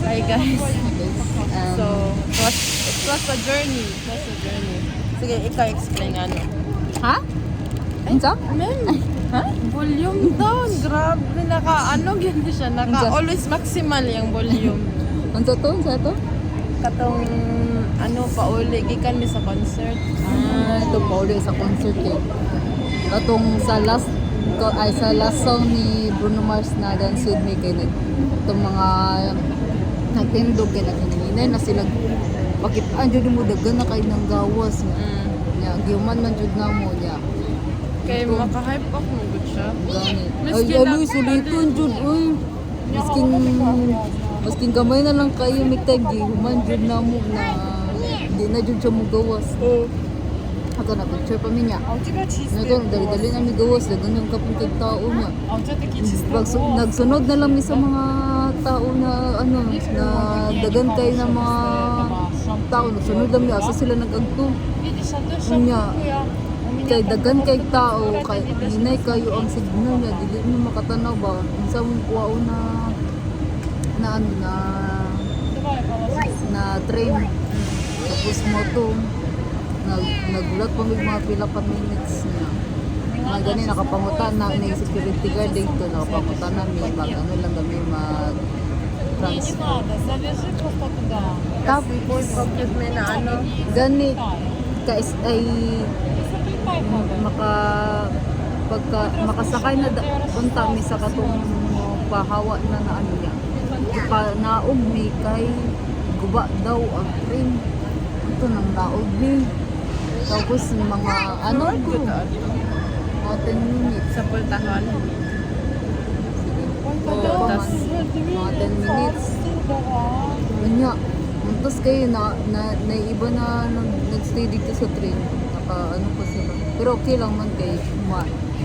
Hi guys. So, Um, it was a journey. It was a journey. Sige, ikaw explain ano. ha? Unsa? Ha? Volume down. Grabe. Naka-ano ganda siya. Unsa? Always maximal yung volume. Unsa to? Unsa to? Katong ano pauli. Gikan mi sa concert. Ito pa ulit sa concert eh. Atong sa last song ni Bruno Mars na Dance With Me kay itong mga nagtindog kay naghininay na sila pakitaan jud mo daghan na kay nang gawas nga. Nya gihuman man jud na mo nya. Kay maka-hype up mo gud siya. Gani. Miskin Ay, lang aloy suliton jud uy. Masking gamay na lang kayo mitag gihuman jud na mo na di na jud siya mo gawas. Ako na picture pa minya. Ito, dali-dali na mi gawas, dagan yung kapag tao niya. Nagsunod na lang mi sa mga tao na ano, na dagan kayo ng mga tao. Nagsunod lang mi, asa sila nag-agto. Niya, kay dagan kay tao, kay hinay kayo ang signal niya, dili mo makatanaw ba? Unsa mong kuwao na train. Tapos mo to, nagulat pa may mga pila pa minutes na mga gani nakapangutan na may security guard dito nakapangutan na may mag ano lang kami mag transfer Tapos compute me na ano. gani ka ay makasakay na punta mi sa katong pahawa na ano niya pa naog mi kay guba daw ang train ito nang naog mi. Tapos mga ano ko, mga 10 minutes. Sa pultahan. Oo, Tas mga 10 minutes. Kanya, tapos kayo naiba na nag-stay dito sa train. Naka ano pa sila. Pero okay lang man kayo.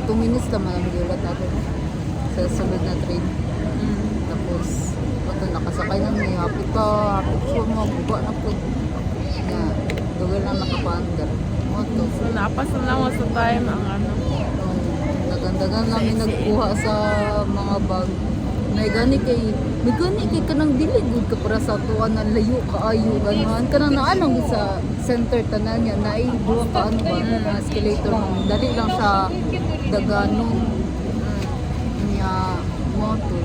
2 minutes naman ang giulat natin sa sunod na train. Tapos, ito nakasakay na may hapit siya mga buba na po. Kanya, dugal na nakapaandar. so napas na lang sa time ang ano. Nagandagan namin nagkuha sa mga bag. May gani kay kanang dili good ka para sa tuwa na layo kaayo ganahan kanang naanong sa center tanan niya naay duha ka ano ba na escalator dali lang sa daganong niya mo to.